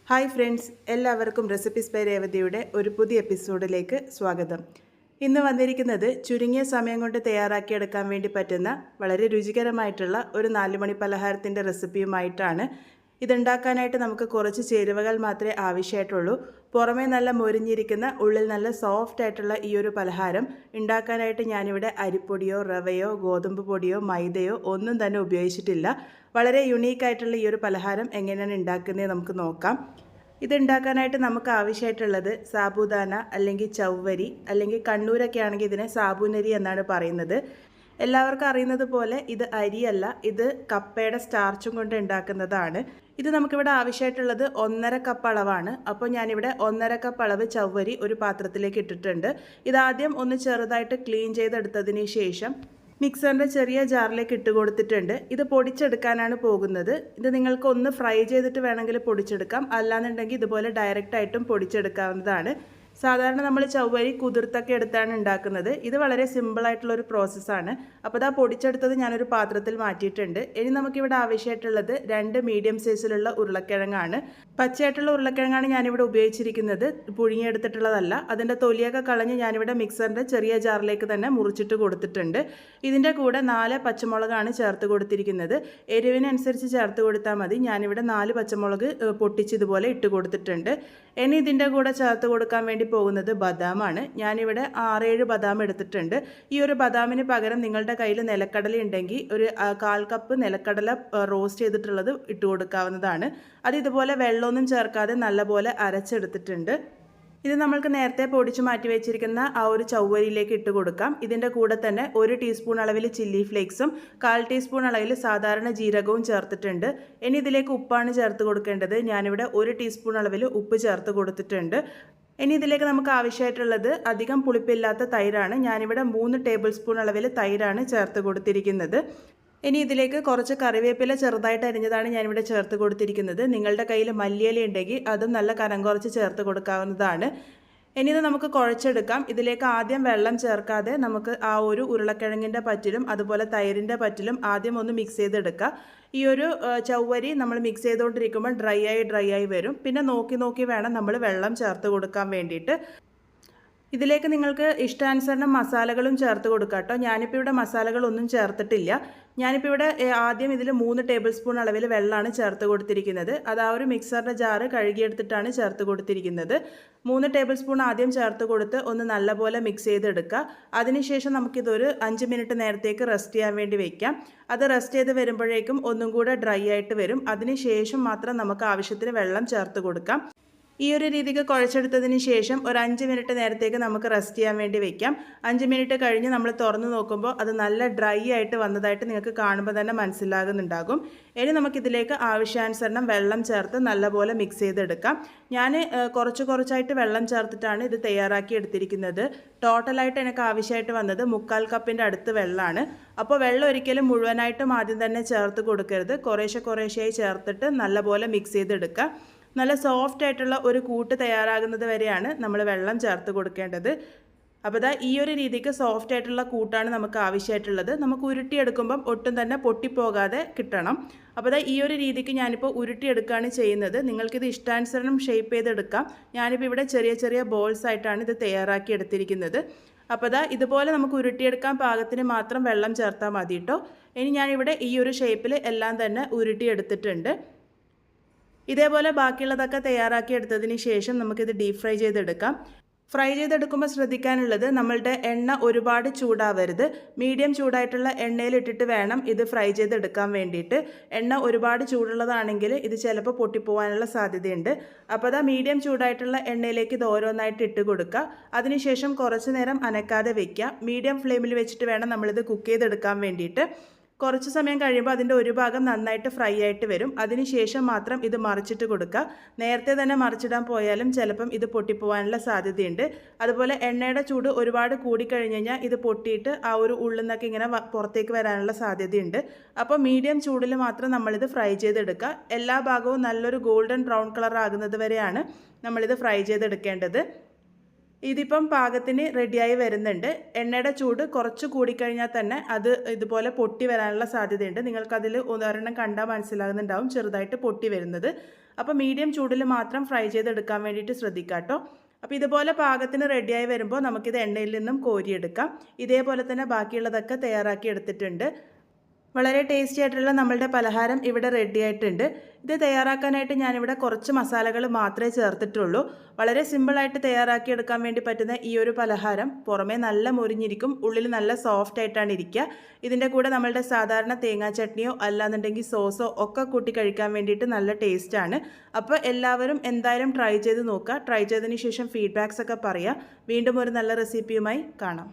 Hi friends, എല്ലാവർക്കും recipes by രേവതിയുടെ ഒരു പുതിയ എപ്പിസോഡിലേക്ക് സ്വാഗതം. ഇന്ന് വന്നിരിക്കുന്നത് ചുരുങ്ങിയ സമയം കൊണ്ട് തയ്യാറാക്കിയെടുക്കാൻ വേണ്ടി പറ്റുന്ന വളരെ രുചികരമായിട്ടുള്ള ഒരു 4 മണി പലഹാരത്തിൻ്റെ റെസിപ്പിയുമായിട്ടാണ്. ഇതുണ്ടാക്കാനായിട്ട് നമുക്ക് കുറച്ച് ചേരുവകൾ മാത്രമേ ആവശ്യമായിട്ടുള്ളൂ. പുറമേ നല്ല മൊരിഞ്ഞിരിക്കുന്ന ഉള്ളിൽ നല്ല സോഫ്റ്റ് ആയിട്ടുള്ള ഈ ഒരു പലഹാരം ഉണ്ടാക്കാനായിട്ട് ഞാനിവിടെ അരിപ്പൊടിയോ റവയോ ഗോതമ്പ് പൊടിയോ മൈദയോ ഒന്നും തന്നെ ഉപയോഗിച്ചിട്ടില്ല. വളരെ യുണീക്കായിട്ടുള്ള ഈ ഒരു പലഹാരം എങ്ങനെയാണ് ഉണ്ടാക്കുന്നത് നമുക്ക് നോക്കാം. ഇതുണ്ടാക്കാനായിട്ട് നമുക്ക് ആവശ്യമായിട്ടുള്ളത് സാബുദാന അല്ലെങ്കിൽ ചവ്വരി അല്ലെങ്കിൽ കണ്ണൂരൊക്കെ ആണെങ്കിൽ ഇതിനെ സാബുനരി എന്നാണ് പറയുന്നത്. എല്ലാവർക്കും അറിയുന്നത് പോലെ ഇത് അരിയല്ല, ഇത് കപ്പയുടെ സ്റ്റാർച്ചും കൊണ്ട് ഉണ്ടാക്കുന്നതാണ്. ഇത് നമുക്കിവിടെ ആവശ്യമായിട്ടുള്ളത് 1.5 കപ്പ് അളവാണ്. അപ്പോൾ ഞാനിവിടെ 1.5 കപ്പ് അളവ് ചവ്വരി ഒരു പാത്രത്തിലേക്ക് ഇട്ടിട്ടുണ്ട്. ഇതാദ്യം ഒന്ന് ചെറുതായിട്ട് ക്ലീൻ ചെയ്തെടുത്തതിന് ശേഷം മിക്സറിൻ്റെ ചെറിയ ജാറിലേക്ക് ഇട്ട് കൊടുത്തിട്ടുണ്ട്. ഇത് പൊടിച്ചെടുക്കാനാണ് പോകുന്നത്. ഇത് നിങ്ങൾക്ക് ഒന്ന് ഫ്രൈ ചെയ്തിട്ട് വേണമെങ്കിൽ പൊടിച്ചെടുക്കാം, അല്ലാന്നുണ്ടെങ്കിൽ ഇതുപോലെ ഡയറക്റ്റായിട്ടും പൊടിച്ചെടുക്കാവുന്നതാണ്. സാധാരണ നമ്മൾ ചവ്വരി കുതിർത്തൊക്കെ എടുത്താണ് ഉണ്ടാക്കുന്നത്. ഇത് വളരെ സിമ്പിളായിട്ടുള്ളൊരു പ്രോസസ്സാണ്. അപ്പോൾ ഇതാ പൊടിച്ചെടുത്തത് ഞാനൊരു പാത്രത്തിൽ മാറ്റിയിട്ടുണ്ട്. ഇനി നമുക്കിവിടെ ആവശ്യമായിട്ടുള്ളത് 2 മീഡിയം സൈസിലുള്ള ഉരുളക്കിഴങ്ങാണ്. പച്ചയായിട്ടുള്ള ഉരുളക്കിഴങ്ങാണ് ഞാനിവിടെ ഉപയോഗിച്ചിരിക്കുന്നത്, പുഴുങ്ങിയെടുത്തിട്ടുള്ളതല്ല. അതിൻ്റെ തൊലിയൊക്കെ കളഞ്ഞ് ഞാനിവിടെ മിക്സറിൻ്റെ ചെറിയ ജാറിലേക്ക് തന്നെ മുറിച്ചിട്ട് കൊടുത്തിട്ടുണ്ട്. ഇതിൻ്റെ കൂടെ 4 പച്ചമുളകാണ് ചേർത്ത് കൊടുത്തിരിക്കുന്നത്. എരിവിനനുസരിച്ച് ചേർത്ത് കൊടുത്താൽ മതി. ഞാനിവിടെ 4 പച്ചമുളക് പൊട്ടിച്ച് ഇതുപോലെ ഇട്ട് കൊടുത്തിട്ടുണ്ട്. ഇനി ഇതിൻ്റെ കൂടെ ചേർത്ത് കൊടുക്കാൻ വേണ്ടി പോകുന്നത് ബദാമാണ്. ഞാനിവിടെ 6-7 ബദാം എടുത്തിട്ടുണ്ട്. ഈ ഒരു ബദാമിന് പകരം നിങ്ങളുടെ കയ്യിൽ നിലക്കടല ഉണ്ടെങ്കിൽ ഒരു 1/4 കപ്പ് നിലക്കടല റോസ്റ്റ് ചെയ്തിട്ടുള്ളത് ഇട്ട് കൊടുക്കാവുന്നതാണ്. അത് ഇതുപോലെ വെള്ളമൊന്നും ചേർക്കാതെ നല്ലപോലെ അരച്ചെടുത്തിട്ടുണ്ട്. ഇത് നമ്മൾക്ക് നേരത്തെ പൊടിച്ച് മാറ്റി വെച്ചിരിക്കുന്ന ആ ഒരു ചവ്വരിയിലേക്ക് ഇട്ട് കൊടുക്കാം. ഇതിൻ്റെ കൂടെ തന്നെ 1 ടീസ്പൂൺ അളവിൽ ചില്ലി ഫ്ലേക്സും 1/4 ടീസ്പൂൺ അളവിൽ സാധാരണ ജീരകവും ചേർത്തിട്ടുണ്ട്. ഇനി ഇതിലേക്ക് ഉപ്പാണ് ചേർത്ത് കൊടുക്കേണ്ടത്. ഞാനിവിടെ 1 ടീസ്പൂൺ അളവിൽ ഉപ്പ് ചേർത്ത് കൊടുത്തിട്ടുണ്ട്. ഇനി ഇതിലേക്ക് നമുക്ക് ആവശ്യമായിട്ടുള്ളത് അധികം പുളിപ്പില്ലാത്ത തൈരാണ്. ഞാനിവിടെ 3 ടേബിൾ സ്പൂൺ അളവിൽ തൈരാണ് ചേർത്ത് കൊടുത്തിരിക്കുന്നത്. ഇനി ഇതിലേക്ക് കുറച്ച് കറിവേപ്പില ചെറുതായിട്ട് അരിഞ്ഞതാണ് ഞാനിവിടെ ചേർത്ത് കൊടുത്തിരിക്കുന്നത്. നിങ്ങളുടെ കയ്യിൽ മല്ലിയില ഉണ്ടെങ്കിൽ അതും നല്ല കനം കുറച്ച് ചേർത്ത് കൊടുക്കാവുന്നതാണ്. ഇനി ഇത് നമുക്ക് കുഴച്ചെടുക്കാം. ഇതിലേക്ക് ആദ്യം വെള്ളം ചേർക്കാതെ നമുക്ക് ആ ഒരു ഉരുളക്കിഴങ്ങിൻ്റെ പറ്റിലും അതുപോലെ തൈരിൻ്റെ പറ്റിലും ആദ്യം ഒന്ന് മിക്സ് ചെയ്തെടുക്കുക. ഈ ഒരു ചവ്വരി നമ്മൾ മിക്സ് ചെയ്തുകൊണ്ടിരിക്കുമ്പോൾ ഡ്രൈ ആയി വരും. പിന്നെ നോക്കി വേണം നമ്മൾ വെള്ളം ചേർത്ത് കൊടുക്കാൻ വേണ്ടിയിട്ട്. ഇതിലേക്ക് നിങ്ങൾക്ക് ഇഷ്ടാനുസരണം മസാലകളും ചേർത്ത് കൊടുക്കാം കേട്ടോ. ഞാനിപ്പോൾ ഇവിടെ മസാലകളൊന്നും ചേർത്തിട്ടില്ല. ഞാനിപ്പോൾ ഇവിടെ ആദ്യം ഇതിൽ 3 ടേബിൾ സ്പൂൺ അളവിൽ വെള്ളമാണ് ചേർത്ത് കൊടുത്തിരിക്കുന്നത്. അത് ആ ഒരു മിക്സറിൻ്റെ ജാറ് കഴുകിയെടുത്തിട്ടാണ് ചേർത്ത് കൊടുത്തിരിക്കുന്നത്. 3 ടേബിൾ സ്പൂൺ ആദ്യം ചേർത്ത് കൊടുത്ത് ഒന്ന് നല്ലപോലെ മിക്സ് ചെയ്തെടുക്കുക. അതിനുശേഷം നമുക്കിതൊരു 5 മിനിറ്റ് നേരത്തേക്ക് റെസ്റ്റ് ചെയ്യാൻ വേണ്ടി വയ്ക്കാം. അത് റെസ്റ്റ് ചെയ്ത് വരുമ്പോഴേക്കും ഒന്നും കൂടെ ഡ്രൈ ആയിട്ട് വരും. അതിനുശേഷം മാത്രം നമുക്ക് ആവശ്യത്തിന് വെള്ളം ചേർത്ത് കൊടുക്കാം. ഈ ഒരു രീതിക്ക് കുഴച്ചെടുത്തതിന് ശേഷം ഒരു 5 മിനിറ്റ് നേരത്തേക്ക് നമുക്ക് റെസ്റ്റ് ചെയ്യാൻ വേണ്ടി വെക്കാം. 5 മിനിറ്റ് കഴിഞ്ഞ് നമ്മൾ തുറന്ന് നോക്കുമ്പോൾ അത് നല്ല ഡ്രൈ ആയിട്ട് വന്നതായിട്ട് നിങ്ങൾക്ക് കാണുമ്പോൾ തന്നെ മനസ്സിലാകുന്നുണ്ടാകും. ഇനി നമുക്കിതിലേക്ക് ആവശ്യാനുസരണം വെള്ളം ചേർത്ത് നല്ലപോലെ മിക്സ് ചെയ്തെടുക്കാം. ഞാൻ കുറച്ചായിട്ട് വെള്ളം ചേർത്തിട്ടാണ് ഇത് തയ്യാറാക്കി എടുത്തിരിക്കുന്നത്. ടോട്ടലായിട്ട് എനിക്ക് ആവശ്യമായിട്ട് വന്നത് 1/4 കപ്പിൻ്റെ അടുത്ത് വെള്ളമാണ്. അപ്പോൾ വെള്ളം ഒരിക്കലും മുഴുവനായിട്ടും ആദ്യം തന്നെ ചേർത്ത് കൊടുക്കരുത്. കുറേശ്ശെയായി ചേർത്തിട്ട് നല്ലപോലെ മിക്സ് ചെയ്തെടുക്കുക. നല്ല സോഫ്റ്റ് ആയിട്ടുള്ള ഒരു കൂട്ട് തയ്യാറാകുന്നത് വരെയാണ് നമ്മൾ വെള്ളം ചേർത്ത് കൊടുക്കേണ്ടത്. അപ്പോൾ ഈ ഒരു രീതിക്ക് സോഫ്റ്റ് ആയിട്ടുള്ള കൂട്ടാണ് നമുക്ക് ആവശ്യമായിട്ടുള്ളത്. നമുക്ക് ഉരുട്ടിയെടുക്കുമ്പം ഒട്ടും തന്നെ പൊട്ടിപ്പോകാതെ കിട്ടണം. അപ്പോൾ ഈ ഒരു രീതിക്ക് ഞാനിപ്പോൾ ഉരുട്ടിയെടുക്കുകയാണ് ചെയ്യുന്നത്. നിങ്ങൾക്കിത് ഇഷ്ടാനുസരണം ഷേപ്പ് ചെയ്തെടുക്കാം. ഞാനിപ്പോൾ ഇവിടെ ചെറിയ ബോൾസ് ആയിട്ടാണ് ഇത് തയ്യാറാക്കി എടുത്തിരിക്കുന്നത്. അപ്പോൾ ഇതുപോലെ നമുക്ക് ഉരുട്ടിയെടുക്കാൻ പാകത്തിന് മാത്രം വെള്ളം ചേർത്താൽ മതി കേട്ടോ. ഇനി ഞാനിവിടെ ഈ ഒരു ഷേപ്പിൽ എല്ലാം തന്നെ ഉരുട്ടിയെടുത്തിട്ടുണ്ട്. ഇതേപോലെ ബാക്കിയുള്ളതൊക്കെ തയ്യാറാക്കി എടുത്തതിന് ശേഷം നമുക്കിത് ഡീപ് ഫ്രൈ ചെയ്തെടുക്കാം. ഫ്രൈ ചെയ്തെടുക്കുമ്പോൾ ശ്രദ്ധിക്കാനുള്ളത് നമ്മളുടെ എണ്ണ ഒരുപാട് ചൂടാവരുത്. മീഡിയം ചൂടായിട്ടുള്ള എണ്ണയിലിട്ടിട്ട് വേണം ഇത് ഫ്രൈ ചെയ്തെടുക്കാൻ വേണ്ടിയിട്ട്. എണ്ണ ഒരുപാട് ചൂടുള്ളതാണെങ്കിൽ ഇത് ചിലപ്പോൾ പൊട്ടിപ്പോവാനുള്ള സാധ്യതയുണ്ട്. അപ്പോൾ മീഡിയം ചൂടായിട്ടുള്ള എണ്ണയിലേക്ക് ഇത് ഓരോന്നായിട്ട് ഇട്ട് കൊടുക്കുക. അതിനുശേഷം കുറച്ച് നേരം അനക്കാതെ വയ്ക്കുക. മീഡിയം ഫ്ലെയിമിൽ വെച്ചിട്ട് വേണം നമ്മളിത് കുക്ക് ചെയ്തെടുക്കാൻ വേണ്ടിയിട്ട്. കുറച്ച് സമയം കഴിയുമ്പോൾ അതിൻ്റെ ഒരു ഭാഗം നന്നായിട്ട് ഫ്രൈ ആയിട്ട് വരും. അതിനുശേഷം മാത്രം ഇത് മറിച്ചിട്ട് കൊടുക്കുക. നേരത്തെ തന്നെ മറിച്ചിടാൻ പോയാലും ചിലപ്പം ഇത് പൊട്ടിപ്പോവാനുള്ള സാധ്യതയുണ്ട്. അതുപോലെ എണ്ണയുടെ ചൂട് ഒരുപാട് കൂടിക്കഴിഞ്ഞ് കഴിഞ്ഞാൽ ഇത് പൊട്ടിയിട്ട് ആ ഒരു ഉള്ളിൽ നിന്നൊക്കെ ഇങ്ങനെ പുറത്തേക്ക് വരാനുള്ള സാധ്യതയുണ്ട്. അപ്പോൾ മീഡിയം ചൂടിൽ മാത്രം നമ്മളിത് ഫ്രൈ ചെയ്തെടുക്കുക. എല്ലാ ഭാഗവും നല്ലൊരു ഗോൾഡൻ ബ്രൗൺ കളർ ആകുന്നത് വരെയാണ് നമ്മളിത് ഫ്രൈ ചെയ്തെടുക്കേണ്ടത്. ഇതിപ്പം പാകത്തിന് റെഡിയായി വരുന്നുണ്ട്. എണ്ണയുടെ ചൂട് കുറച്ച് കൂടിക്കഴിഞ്ഞാൽ തന്നെ അത് ഇതുപോലെ പൊട്ടി വരാനുള്ള സാധ്യതയുണ്ട്. നിങ്ങൾക്കതിൽ ഉദാഹരണം കണ്ടാൽ മനസ്സിലാകുന്നുണ്ടാവും ചെറുതായിട്ട് പൊട്ടി വരുന്നത്. അപ്പോൾ മീഡിയം ചൂടിൽ മാത്രം ഫ്രൈ ചെയ്തെടുക്കാൻ വേണ്ടിയിട്ട് ശ്രദ്ധിക്കുക കേട്ടോ. അപ്പോൾ ഇതുപോലെ പാകത്തിന് റെഡിയായി വരുമ്പോൾ നമുക്കിത് എണ്ണയിൽ നിന്നും കോരിയെടുക്കാം. ഇതേപോലെ തന്നെ ബാക്കിയുള്ളതൊക്കെ തയ്യാറാക്കി എടുത്തിട്ടുണ്ട്. വളരെ ടേസ്റ്റി ആയിട്ടുള്ള നമ്മളുടെ പലഹാരം ഇവിടെ റെഡി ആയിട്ടുണ്ട്. ഇത് തയ്യാറാക്കാനായിട്ട് ഞാനിവിടെ കുറച്ച് മസാലകൾ മാത്രമേ ചേർത്തിട്ടുള്ളൂ. വളരെ സിമ്പിളായിട്ട് തയ്യാറാക്കിയെടുക്കാൻ വേണ്ടി പറ്റുന്ന ഈ ഒരു പലഹാരം പുറമേ നല്ല മുരിഞ്ഞിരിക്കും, ഉള്ളിൽ നല്ല സോഫ്റ്റ് ആയിട്ടാണ് ഇരിക്കുക. ഇതിൻ്റെ കൂടെ നമ്മളുടെ സാധാരണ തേങ്ങാ ചട്നിയോ അല്ലാന്നുണ്ടെങ്കിൽ സോസോ ഒക്കെ കൂട്ടി കഴിക്കാൻ വേണ്ടിയിട്ട് നല്ല ടേസ്റ്റാണ്. അപ്പോൾ എല്ലാവരും എന്തായാലും ട്രൈ ചെയ്ത് നോക്കുക. ട്രൈ ചെയ്തതിന് ശേഷം ഫീഡ്ബാക്സ് ഒക്കെ പറയുക. വീണ്ടും ഒരു നല്ല റെസിപ്പിയുമായി കാണാം.